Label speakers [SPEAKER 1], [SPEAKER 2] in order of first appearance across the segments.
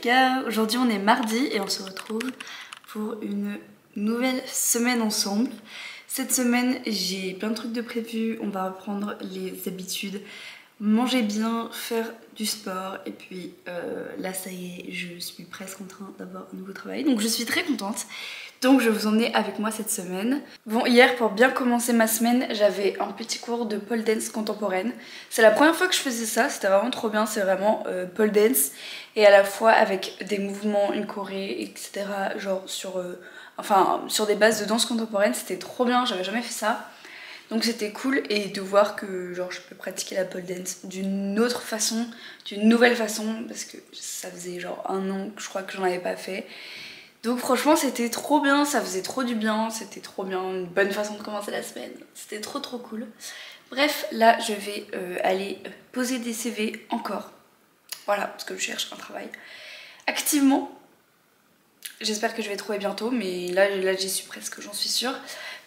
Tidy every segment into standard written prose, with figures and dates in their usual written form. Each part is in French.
[SPEAKER 1] gars, aujourd'hui on est mardi et on se retrouve pour une nouvelle semaine ensemble. Cette semaine j'ai plein de trucs de prévus, on va reprendre les habitudes, manger bien, faire du sport et puis là ça y est, je suis presque en train d'avoir un nouveau travail donc je suis très contente. Donc je vais vous emmener avec moi cette semaine. Bon, hier pour bien commencer ma semaine, j'avais un petit cours de pole dance contemporaine. C'est la première fois que je faisais ça, c'était vraiment trop bien, c'est vraiment pole dance et à la fois avec des mouvements, une choré, etc. Genre sur des bases de danse contemporaine, c'était trop bien, j'avais jamais fait ça. Donc c'était cool et de voir que genre je peux pratiquer la pole dance d'une autre façon, d'une nouvelle façon, parce que ça faisait genre 1 an que je crois que j'en avais pas fait. Donc franchement c'était trop bien, ça faisait trop du bien, c'était trop bien, une bonne façon de commencer la semaine, c'était trop cool. Bref, là je vais aller poser des CV encore, voilà, parce que je cherche un travail activement. J'espère que je vais trouver bientôt, mais là j'y suis presque, j'en suis sûre.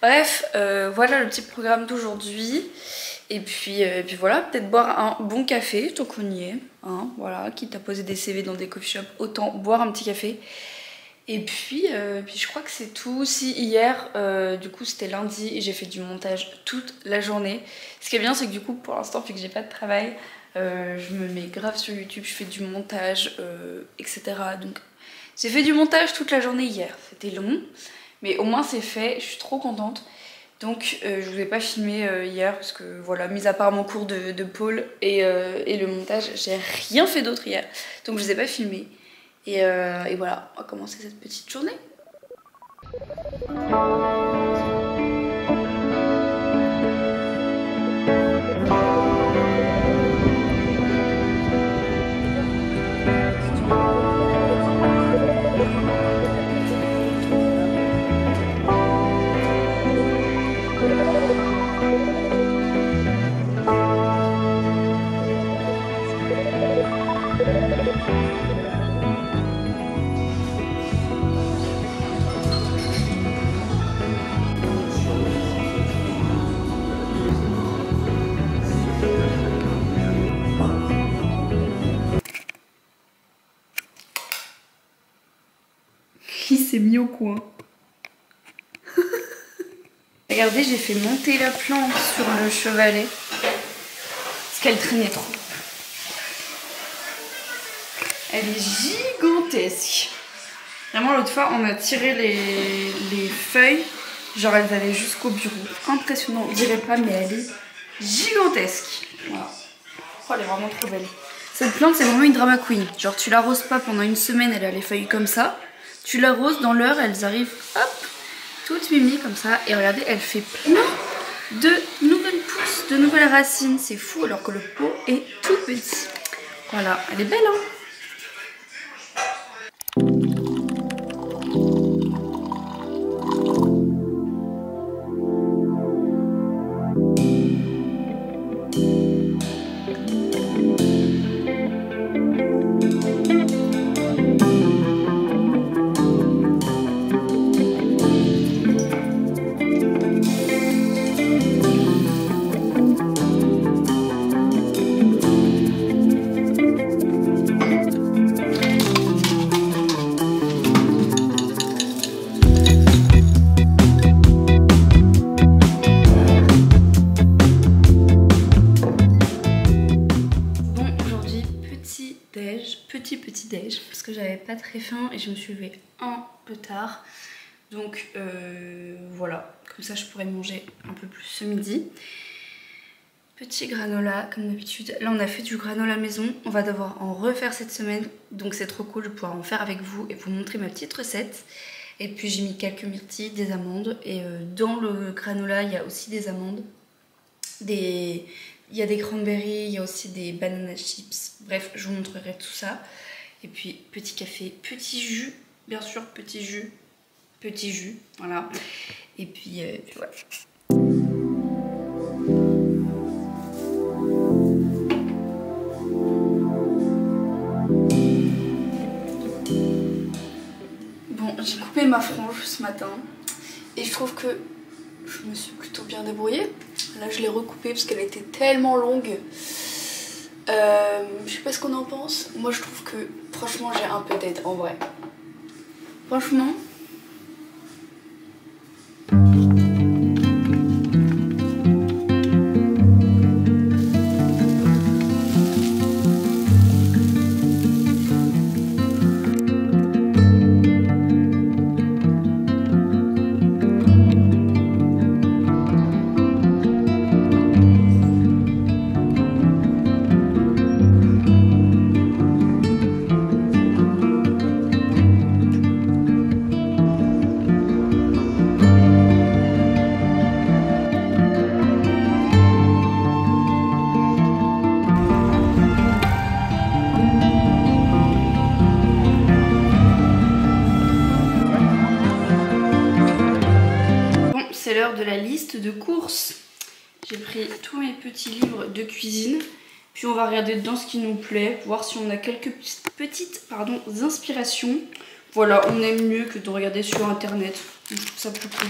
[SPEAKER 1] Bref, voilà le petit programme d'aujourd'hui. Et puis voilà, peut-être boire un bon café, tant qu'on y est. Hein, voilà, quitte à poser des CV dans des coffee shops, autant boire un petit café. Et puis je crois que c'est tout. Si hier, du coup c'était lundi et j'ai fait du montage toute la journée. Ce qui est bien, c'est que du coup pour l'instant, vu que j'ai pas de travail, je me mets grave sur YouTube, je fais du montage, etc. Donc j'ai fait du montage toute la journée hier. C'était long, mais au moins c'est fait, je suis trop contente. Donc je vous ai pas filmé hier parce que voilà, mis à part mon cours de pôle et le montage, j'ai rien fait d'autre hier. Donc je vous ai pas filmé. Et voilà, on va commencer cette petite journée. Il s'est mis au coin. Regardez, j'ai fait monter la plante sur le chevalet parce qu'elle traînait trop. Elle est gigantesque. Vraiment, l'autre fois, on a tiré les feuilles, genre elles allaient jusqu'au bureau. Impressionnant, on dirait pas, mais elle est gigantesque. Voilà. Oh, elle est vraiment trop belle. Cette plante, c'est vraiment une drama queen. Genre, tu l'arroses pas pendant une semaine, elle a les feuilles comme ça. Tu l'arroses dans l'heure, elles arrivent, hop, toutes mimi comme ça. Et regardez, elle fait plein de nouvelles pousses, de nouvelles racines. C'est fou, alors que le pot est tout petit. Voilà, elle est belle, hein. Petit déj parce que j'avais pas très faim et je me suis levée un peu tard, donc voilà, comme ça je pourrais manger un peu plus ce midi. Petit granola comme d'habitude. Là on a fait du granola maison, on va devoir en refaire cette semaine, donc c'est trop cool de pouvoir en faire avec vous et vous montrer ma petite recette. Et puis j'ai mis quelques myrtilles, des amandes, et dans le granola il y a aussi des amandes, il y a des cranberries, il y a aussi des banana chips. Bref, je vous montrerai tout ça. Et puis petit café, petit jus, bien sûr, petit jus, voilà. Et puis voilà. Bon, j'ai coupé ma frange ce matin et je trouve que je me suis plutôt bien débrouillée. Là je l'ai recoupée parce qu'elle était tellement longue. Je sais pas ce qu'on en pense. Moi je trouve que franchement j'ai un peu d'aide en vrai. Franchement. C'est l'heure de la liste de courses. J'ai pris tous mes petits livres de cuisine. Puis on va regarder dedans ce qui nous plaît. Voir si on a quelques petites inspirations. Voilà, on aime mieux que de regarder sur internet. Je trouve ça plus cool.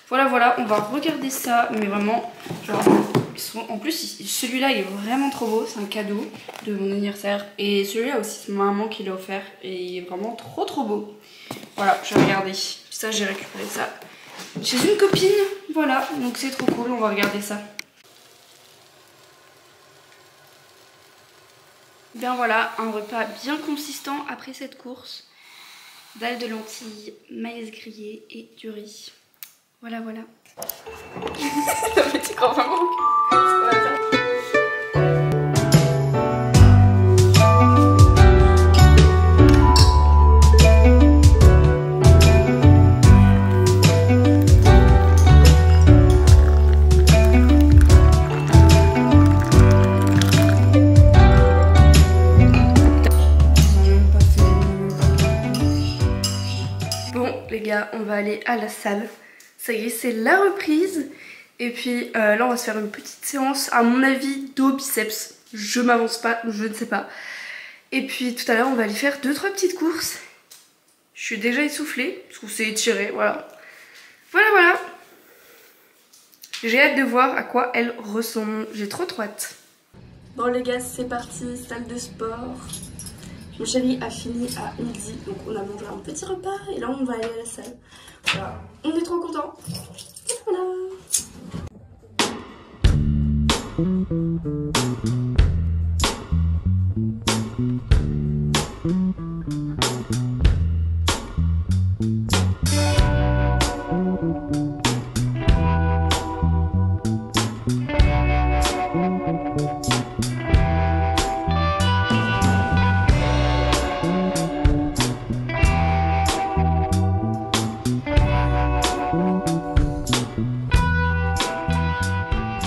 [SPEAKER 1] Voilà, on va regarder ça. Mais vraiment, genre, en plus celui-là il est vraiment trop beau. C'est un cadeau de mon anniversaire. Et celui-là aussi c'est ma maman qui l'a offert. Et il est vraiment trop beau. Voilà, je vais regarder. Ça j'ai récupéré ça chez une copine, voilà, donc c'est trop cool, on va regarder ça. Bien voilà, un repas bien consistant après cette course. Dalle de lentilles, maïs grillé et du riz. Voilà. Le petit crois vraiment que... Les gars, on va aller à la salle. Ça y est, c'est la reprise. Et puis là, on va se faire une petite séance, à mon avis, dos biceps. Je m'avance pas, je ne sais pas. Et puis tout à l'heure, on va aller faire 2-3 petites courses. Je suis déjà essoufflée, parce qu'on s'est étiré, voilà. Voilà. J'ai hâte de voir à quoi elle ressemble. J'ai trop hâte. Bon les gars, c'est parti, salle de sport. Mon chéri a fini à midi, donc on a mangé un petit repas et là on va aller à la salle. Voilà, on est trop contents. Voilà.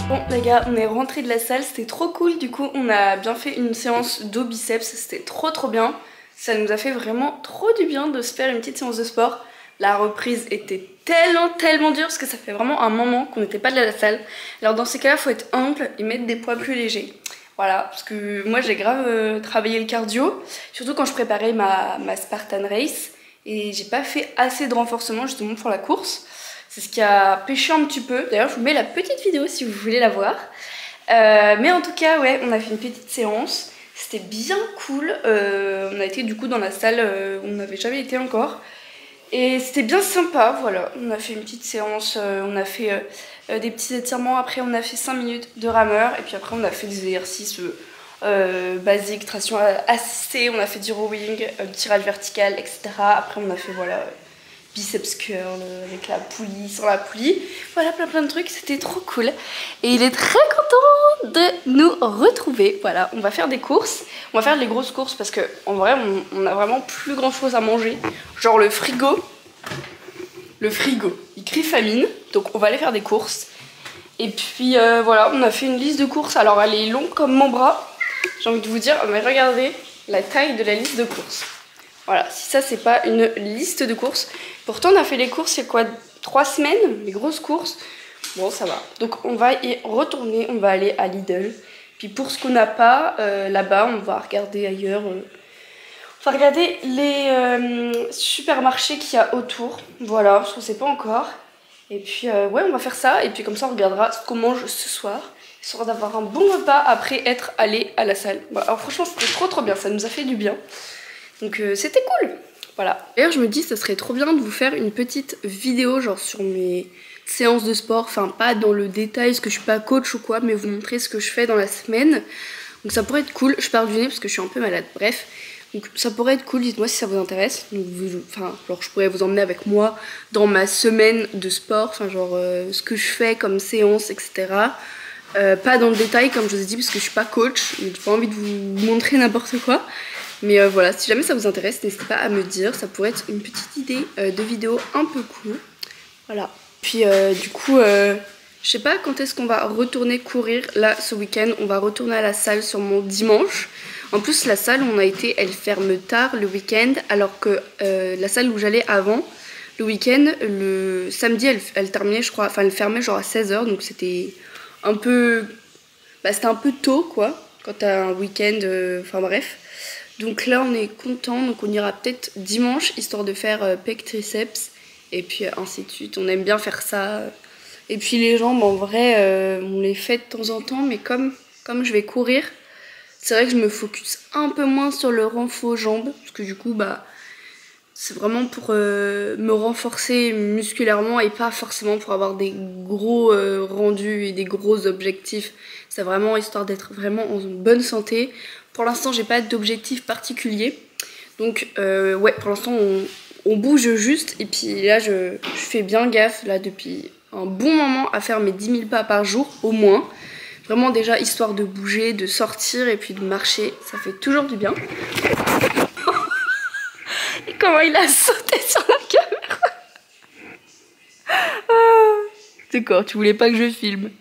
[SPEAKER 1] Bon les gars, on est rentré de la salle, c'était trop cool, du coup on a bien fait une séance dos biceps, c'était trop bien. Ça nous a fait vraiment trop du bien de se faire une petite séance de sport. La reprise était tellement dure parce que ça fait vraiment un moment qu'on n'était pas de la salle. Alors dans ces cas-là, faut être humble et mettre des poids plus légers. Voilà, parce que moi j'ai grave travaillé le cardio, surtout quand je préparais ma Spartan Race. Et j'ai pas fait assez de renforcement justement pour la course. C'est ce qui a pêché un petit peu. D'ailleurs, je vous mets la petite vidéo si vous voulez la voir. Mais en tout cas, ouais, on a fait une petite séance. C'était bien cool. On a été du coup dans la salle où on n'avait jamais été encore. Et c'était bien sympa, voilà. On a fait une petite séance. On a fait des petits étirements. Après, on a fait 5 minutes de rameur. Et puis après, on a fait des exercices basiques, traction assistée. On a fait du rowing, tirage vertical, etc. Après, on a fait, voilà... biceps curl avec la poulie, sans la poulie. Voilà, plein de trucs, c'était trop cool. Et il est très content de nous retrouver. Voilà, on va faire des courses. On va faire les grosses courses parce que en vrai, on a vraiment plus grand chose à manger. Genre le frigo, il crie famine. Donc on va aller faire des courses. Et puis voilà, on a fait une liste de courses. Alors elle est longue comme mon bras. J'ai envie de vous dire, mais regardez la taille de la liste de courses. Voilà, si ça c'est pas une liste de courses. Pourtant on a fait les courses il y a quoi 3 semaines, les grosses courses. Bon ça va. Donc on va y retourner, on va aller à Lidl. Puis pour ce qu'on n'a pas, là-bas on va regarder ailleurs. On va regarder les supermarchés qu'il y a autour. Voilà, je ne sais pas encore. Et puis ouais on va faire ça. Et puis comme ça on regardera ce qu'on mange ce soir. Histoire d'avoir un bon repas après être allé à la salle. Bon, alors franchement c'était trop bien, ça nous a fait du bien. Donc c'était cool. Voilà. D'ailleurs je me dis ça serait trop bien de vous faire une petite vidéo genre sur mes séances de sport. Enfin pas dans le détail parce que je suis pas coach ou quoi, mais vous montrer ce que je fais dans la semaine. Donc ça pourrait être cool. Je pars du nez parce que je suis un peu malade. Bref. Donc ça pourrait être cool, dites-moi si ça vous intéresse. Donc enfin genre je pourrais vous emmener avec moi dans ma semaine de sport. Enfin genre ce que je fais comme séance, etc. Pas dans le détail comme je vous ai dit parce que je suis pas coach. J'ai pas envie de vous montrer n'importe quoi. Mais voilà, si jamais ça vous intéresse, n'hésitez pas à me dire. Ça pourrait être une petite idée de vidéo un peu cool. Voilà. Puis du coup, je sais pas quand est-ce qu'on va retourner courir. Là, ce week-end, on va retourner à la salle sur mon dimanche. En plus, la salle où on a été, elle ferme tard le week-end. Alors que la salle où j'allais avant, le week-end, le samedi, elle terminait, je crois. Enfin, elle fermait genre à 16 h. Donc c'était un peu... Bah, c'était un peu tôt, quoi. Quand t'as un week-end... Enfin bref. Donc là on est content, donc on ira peut-être dimanche histoire de faire pec triceps et puis ainsi de suite. On aime bien faire ça. Et puis les jambes en vrai on les fait de temps en temps, mais comme je vais courir, c'est vrai que je me focus un peu moins sur le renfort aux jambes parce que du coup bah c'est vraiment pour me renforcer musculairement et pas forcément pour avoir des gros rendus et des gros objectifs. C'est vraiment histoire d'être vraiment en bonne santé. Pour l'instant, j'ai pas d'objectif particulier. Donc, ouais, pour l'instant, on bouge juste. Et puis là, je fais bien gaffe, là, depuis un bon moment, à faire mes 10 000 pas par jour, au moins. Vraiment, déjà, histoire de bouger, de sortir et puis de marcher. Ça fait toujours du bien. Et comment il a sauté sur la caméra. D'accord, tu voulais pas que je filme.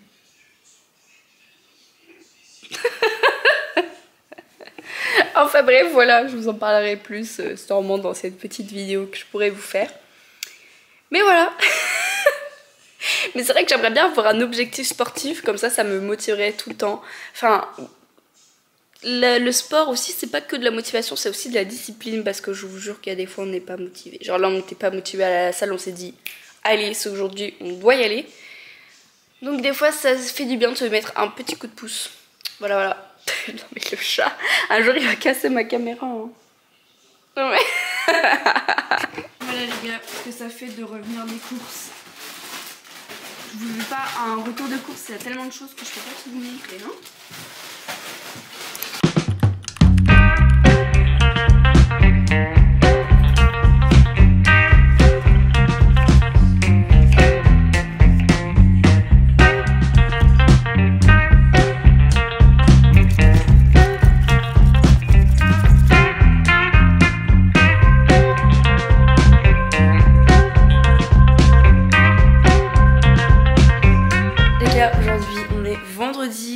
[SPEAKER 1] Enfin bref, voilà, je vous en parlerai plus sûrement dans cette petite vidéo que je pourrais vous faire. Mais voilà. Mais c'est vrai que j'aimerais bien avoir un objectif sportif, comme ça me motiverait tout le temps. Enfin, le sport aussi, c'est pas que de la motivation, c'est aussi de la discipline, parce que je vous jure qu'il y a des fois on n'est pas motivé. Genre là on n'était pas motivé à la salle, on s'est dit, allez, c'est aujourd'hui, on doit y aller. Donc des fois ça fait du bien de se mettre un petit coup de pouce. Voilà, voilà. Non mais le chat, un jour il va casser ma caméra. Hein. Non mais... Voilà les gars, ce que ça fait de revenir des courses. Je vous fais pas un retour de course, il y a tellement de choses que je peux pas tout vous montrer, non?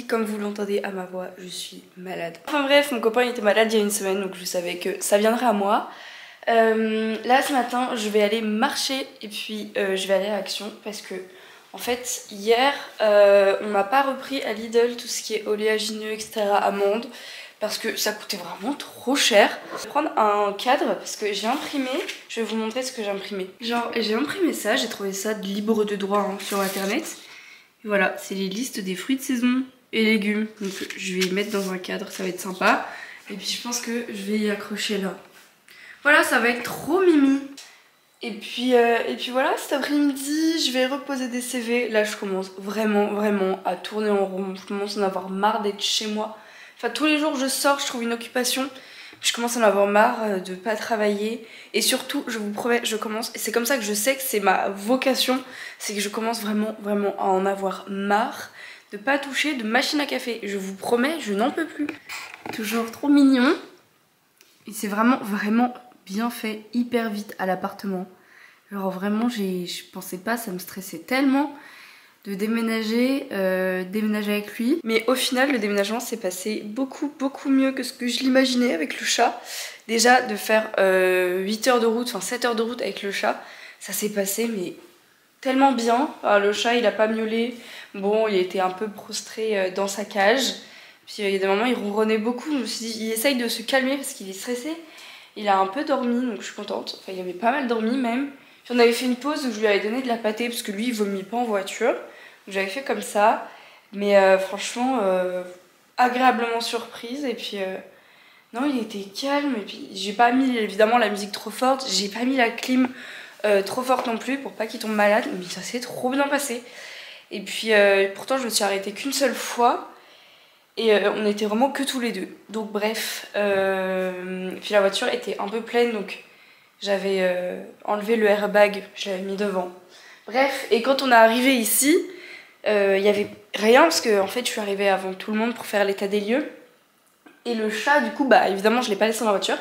[SPEAKER 1] Comme vous l'entendez à ma voix, je suis malade. Enfin bref, mon copain il était malade il y a une semaine, donc je savais que ça viendrait à moi. Là ce matin, je vais aller marcher et puis je vais aller à Action parce que en fait hier on m'a pas repris à Lidl tout ce qui est oléagineux, etc. amandes, parce que ça coûtait vraiment trop cher. Je vais prendre un cadre parce que j'ai imprimé, je vais vous montrer ce que j'ai imprimé. Genre j'ai imprimé ça, j'ai trouvé ça libre de droit hein, sur internet. Voilà, c'est les listes des fruits de saison et légumes. Donc je vais y mettre dans un cadre, ça va être sympa. Et puis je pense que je vais y accrocher là. Voilà, ça va être trop mimi. Et puis voilà, cet après-midi, je vais reposer des CV. Là, je commence vraiment à tourner en rond. Je commence à en avoir marre d'être chez moi. Enfin, tous les jours, je sors, je trouve une occupation. Je commence à en avoir marre de pas travailler. Et surtout, je vous promets, je commence... Et c'est comme ça que je sais que c'est ma vocation. C'est que je commence vraiment à en avoir marre de pas toucher de machine à café. Je vous promets, je n'en peux plus. Toujours trop mignon. Et c'est vraiment bien fait, hyper vite à l'appartement. Genre vraiment, je pensais pas, ça me stressait tellement de déménager avec lui. Mais au final, le déménagement s'est passé beaucoup mieux que ce que je l'imaginais avec le chat. Déjà, de faire 8 heures de route, enfin 7 heures de route avec le chat, ça s'est passé mais tellement bien. Alors, le chat, il a pas miaulé. Bon, il était un peu prostré dans sa cage. Puis il y a des moments, il ronronnait beaucoup. Je me suis dit, il essaye de se calmer parce qu'il est stressé. Il a un peu dormi, donc je suis contente. Enfin, il avait pas mal dormi même. Puis on avait fait une pause où je lui avais donné de la pâtée parce que lui, il vomit pas en voiture. J'avais fait comme ça, mais franchement, agréablement surprise. Et puis, Non, il était calme et puis j'ai pas mis évidemment la musique trop forte, j'ai pas mis la clim trop forte non plus pour pas qu'il tombe malade, mais ça s'est trop bien passé. Et puis pourtant je me suis arrêtée qu'une seule fois et on était vraiment que tous les deux. Donc bref, puis la voiture était un peu pleine donc j'avais enlevé le airbag, je l'avais mis devant. Bref, et quand on est arrivé ici, il y avait rien parce que en fait je suis arrivée avant tout le monde pour faire l'état des lieux. Et le chat, du coup, bah évidemment, je l'ai pas laissé dans la voiture.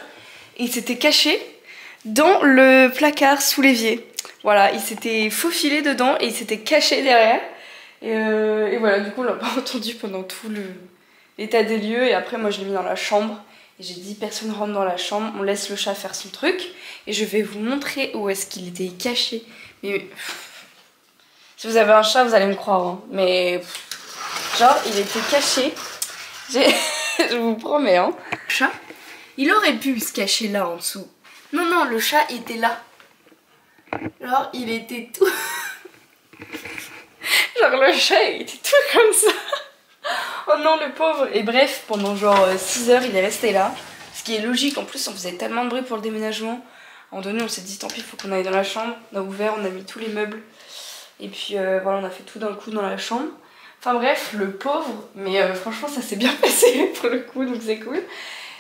[SPEAKER 1] Et il s'était caché dans le placard sous l'évier. Voilà, il s'était faufilé dedans et il s'était caché derrière. Et voilà, du coup, on l'a pas entendu pendant tout l'état des lieux. Et après, moi, je l'ai mis dans la chambre. Et j'ai dit, personne rentre dans la chambre, on laisse le chat faire son truc. Et je vais vous montrer où est-ce qu'il était caché. Mais si vous avez un chat, vous allez me croire. Hein. Mais genre, il était caché. Je vous promets, hein. Le chat, il aurait pu se cacher là en dessous. Non, non, le chat était là. Genre, il était tout... genre, le chat, il était tout comme ça. Oh non, le pauvre. Et bref, pendant genre 6 heures, il est resté là. Ce qui est logique, en plus, on faisait tellement de bruit pour le déménagement. À un moment donné, on s'est dit, tant pis, il faut qu'on aille dans la chambre. On a ouvert, on a mis tous les meubles. Et puis, voilà, on a fait tout d'un coup dans la chambre. Enfin bref, le pauvre, mais franchement ça s'est bien passé pour le coup, donc c'est cool.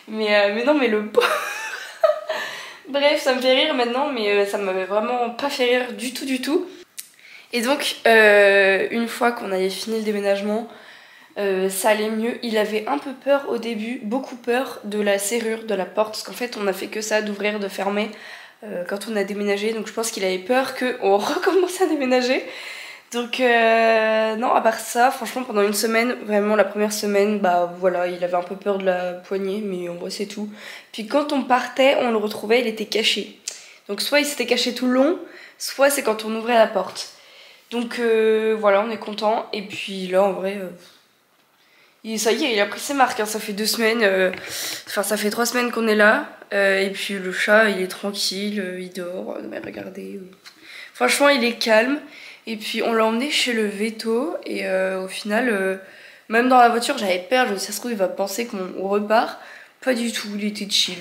[SPEAKER 1] Mais non, mais le pauvre... Bref, ça me fait rire maintenant, mais ça m'avait vraiment pas fait rire du tout. Et donc, une fois qu'on avait fini le déménagement, ça allait mieux. Il avait un peu peur au début, beaucoup peur de la serrure de la porte, parce qu'en fait on a fait que ça, d'ouvrir, de fermer quand on a déménagé. Donc je pense qu'il avait peur qu'on recommence à déménager. Donc non, à part ça, franchement pendant une semaine, vraiment la première semaine, bah voilà, il avait un peu peur de la poignée, mais en vrai c'est tout. Puis quand on partait, on le retrouvait, il était caché. Donc soit il s'était caché tout le long, soit c'est quand on ouvrait la porte. Donc voilà, on est content. Et puis là en vrai, ça y est, il a pris ses marques, hein. Ça fait 2 semaines, enfin ça fait 3 semaines qu'on est là. Et puis le chat, il est tranquille, il dort, mais regardez. Franchement, il est calme. Et puis on l'a emmené chez le veto et au final, même dans la voiture j'avais peur, je me suis dit ça se trouve il va penser qu'on repart. Pas du tout, il était chill.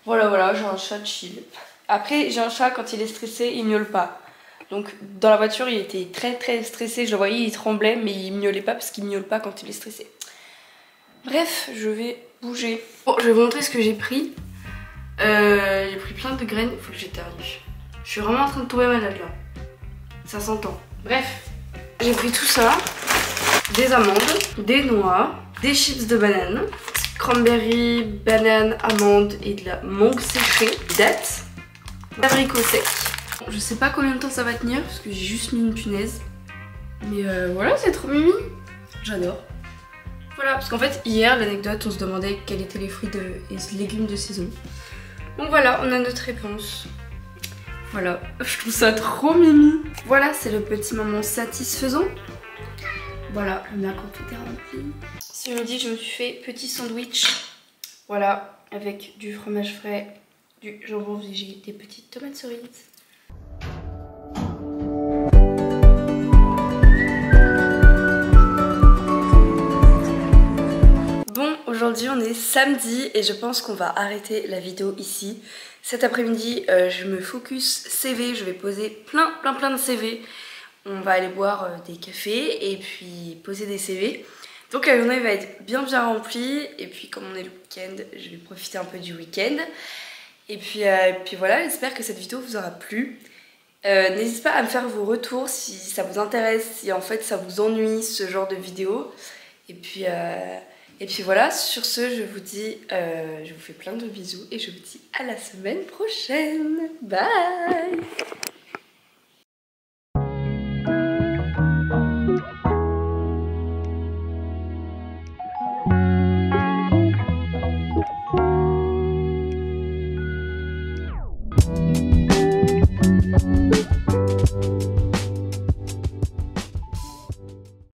[SPEAKER 1] Voilà, j'ai un chat chill. Après j'ai un chat, quand il est stressé, il miaule pas. Donc dans la voiture il était très stressé, je le voyais, il tremblait mais il miaulait pas parce qu'il miaule pas quand il est stressé. Bref, je vais bouger. Bon, je vais vous montrer ce que j'ai pris. J'ai pris plein de graines, il faut que j'éternue. Je suis vraiment en train de tomber malade là. Ça s'entend. Bref, j'ai pris tout ça, des amandes, des noix, des chips de banane, cranberry, banane, amandes et de la mangue séchée, dattes, abricots secs. Bon, je sais pas combien de temps ça va tenir parce que j'ai juste mis une punaise. Mais voilà, c'est trop mimi. J'adore. Voilà, parce qu'en fait hier, l'anecdote, on se demandait quels étaient les fruits et légumes de saison. Donc voilà, on a notre réponse. Voilà, je trouve ça trop mimi. Voilà, c'est le petit moment satisfaisant. Voilà, là quand tout est rempli. Ce midi, je me suis fait petit sandwich. Voilà, avec du fromage frais, du jambon végé, des petites tomates cerises. Bon, aujourd'hui on est samedi et je pense qu'on va arrêter la vidéo ici. Cet après-midi, je me focus CV, je vais poser plein de CV. On va aller boire des cafés et puis poser des CV. Donc la journée va être bien remplie. Et puis comme on est le week-end, je vais profiter un peu du week-end. Et puis voilà, j'espère que cette vidéo vous aura plu. N'hésitez pas à me faire vos retours si ça vous intéresse, si en fait ça vous ennuie ce genre de vidéo. Et puis voilà, sur ce, je vous dis, je vous fais plein de bisous et je vous dis à la semaine prochaine. Bye!